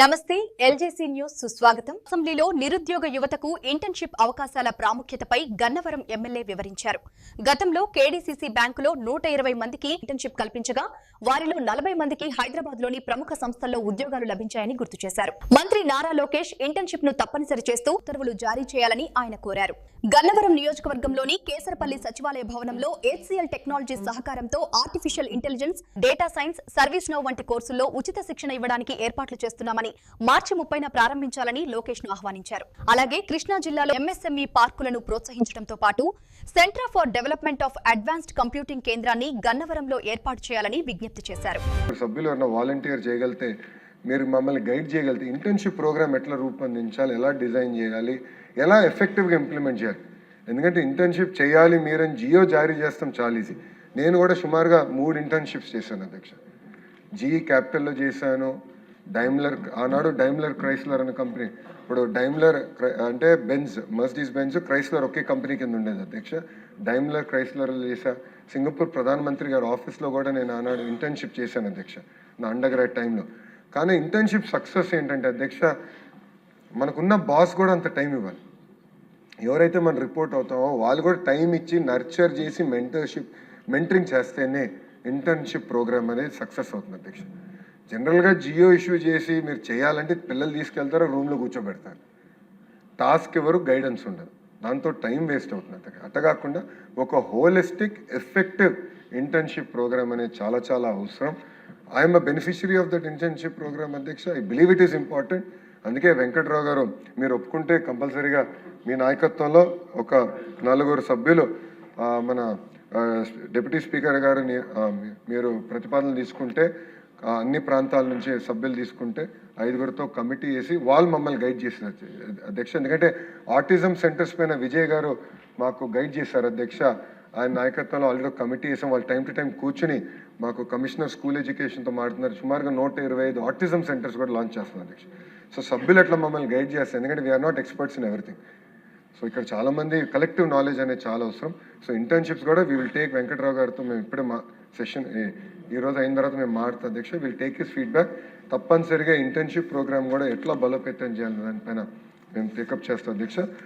నమస్తే ఎల్జేసీ న్యూస్ సుస్వాగతం. అసెంబ్లీలో నిరుద్యోగ యువతకు ఇంటర్న్షిప్ అవకాశాల ప్రాముఖ్యతపై గన్నవరం ఎమ్మెల్యే వివరించారు. గతంలో కేడీసీసీ బ్యాంకులో 120 మందికి ఇంటర్న్షిప్ కల్పించగా వారిలో 40 మందికి హైదరాబాద్లోని ప్రముఖ సంస్థల్లో ఉద్యోగాలు లభించాయని గుర్తు చేశారు. మంత్రి నారా లోకేష్ ఇంటర్న్షిప్ ను తప్పనిసరి చేస్తూ ఉత్తర్వులు జారీ చేయాలని ఆయన కోరారు. గన్నవరం నియోజకవర్గంలోని కేసరపల్లి సచివాలయ భవనంలో హెచ్సీఎల్ టెక్నాలజీ సహకారంతో artificial intelligence, data science, service now వంటి కోర్సుల్లో ఉచిత శిక్షణ ఇవ్వడానికి ఏర్పాట్లు చేస్తున్నామని మార్చి 30న ప్రారంభించాలని లోకేష్ ను ఆహ్వానించారు. అలాగే కృష్ణా జిల్లాలో ఎంఎస్ఎంఈ పార్కులను ప్రోత్సహించడంతో పాటు centre for development of advanced computing కేంద్రాన్ని గన్నవరంలో ఏర్పాటు చేయాలని విజ్ఞప్తి చేశారు. సభ్యులు ఎవరైనా వాలంటీర్ చేయగలిగితే, మీరు మమ్మల్ని గైడ్ చేయగలిగితే ఇంటర్న్షిప్ ప్రోగ్రామ్ ఎట్లా రూపొందించాలి, ఎలా డిజైన్ చేయాలి, ఎలా ఎఫెక్టివ్గా ఇంప్లిమెంట్ చేయాలి. ఎందుకంటే ఇంటర్న్షిప్ చేయాలి మీరని జియో జారీ చేస్తాం చాలా ఈజీ. నేను కూడా సుమారుగా 3 ఇంటర్న్షిప్స్ చేశాను అధ్యక్ష. జీఈ క్యాపిటల్లో చేశాను, డైమ్లర్, ఆనాడు డైమ్లర్ క్రైస్లర్ అనే కంపెనీ, ఇప్పుడు డైమ్లర్ అంటే బెంజ్, మర్సిడీస్ బెంజ్, క్రైస్లర్ ఒకే కంపెనీ కింద ఉండేది అధ్యక్ష. డైమ్లర్ క్రైస్లర్లో చేశా. సింగపూర్ ప్రధానమంత్రి గారి ఆఫీస్లో కూడా నేను ఆనాడు ఇంటర్న్షిప్ చేశాను అధ్యక్ష, నా అండర్ గ్రాడ్ టైంలో. కానీ ఇంటర్న్షిప్ సక్సెస్ ఏంటంటే అధ్యక్ష, మనకున్న బాస్ కూడా అంత టైం ఇవ్వాలి. ఎవరైతే మనం రిపోర్ట్ అవుతామో వాళ్ళు కూడా టైం ఇచ్చి నర్చర్ చేసి మెంటరింగ్ చేస్తేనే ఇంటర్న్షిప్ ప్రోగ్రామ్ అనేది సక్సెస్ అవుతుంది అధ్యక్ష. జనరల్గా జియో ఇష్యూ చేసి మీరు చేయాలంటే పిల్లలు తీసుకెళ్తారో రూమ్లో కూర్చోబెడతారు, టాస్క్ ఎవరు, గైడెన్స్ ఉండదు, దాంతో టైం వేస్ట్ అవుతుంది అట్ట. అట్ట కాకుండా ఒక హోలిస్టిక్ ఎఫెక్టివ్ ఇంటర్న్షిప్ ప్రోగ్రామ్ అనేది చాలా చాలా అవసరం. I'm a beneficiary of that internship program అధ్యక్ష. I believe it is important. అందుకే వెంకట్రావు గారు మీరు ఒప్పుకుంటే కంపల్సరీగా మీ నాయకత్వంలో ఒక 4 సభ్యులు, మన డిప్యూటీ స్పీకర్ గారు మీరు ప్రతిపాదనలు తీసుకుంటే, అన్ని ప్రాంతాల నుంచి సభ్యులు తీసుకుంటే 5గురితో కమిటీ వేసి వాళ్ళు మమ్మల్ని గైడ్ చేశారు అధ్యక్ష. ఎందుకంటే ఆటిజం సెంటర్స్ పైన విజయ్ గారు మాకు గైడ్ చేశారు అధ్యక్ష. ఆయన నాయకత్వంలో ఆల్రెడీ టమిటీ వేసాం. వాళ్ళు టైం టు టైం కూర్చుని మాకు కమిషనర్ స్కూల్ ఎడ్యుకేషన్తో మాట్లాడుతున్నారు. సుమారుగా 125 ఆటిజం సెంటర్స్ కూడా లాంచ్ చేస్తున్నారు అధ్యక్ష. సో సభ్యులు అట్లా మమ్మల్ని గైడ్ చేస్తారు, ఎందుకంటే we are not experts in everything. So ఇక్కడ చాలామంది కలెక్టివ్ నాలెడ్జ్ అనేది చాలా అవసరం. సో ఇంటర్న్షిప్స్ కూడా వీ విల్ టేక్ వెంకట్రావు గారితో, మేము ఇప్పుడే మా సెషన్ ఈరోజు అయిన తర్వాత మేము మాట్లాడుతాం అధ్యక్ష. Will take his feedback. తప్పనిసరిగా ఇంటర్న్షిప్ ప్రోగ్రామ్ కూడా ఎట్లా బలోపేతం చేయాలి దానిపైన మేము టేకప్ చేస్తాం అధ్యక్ష.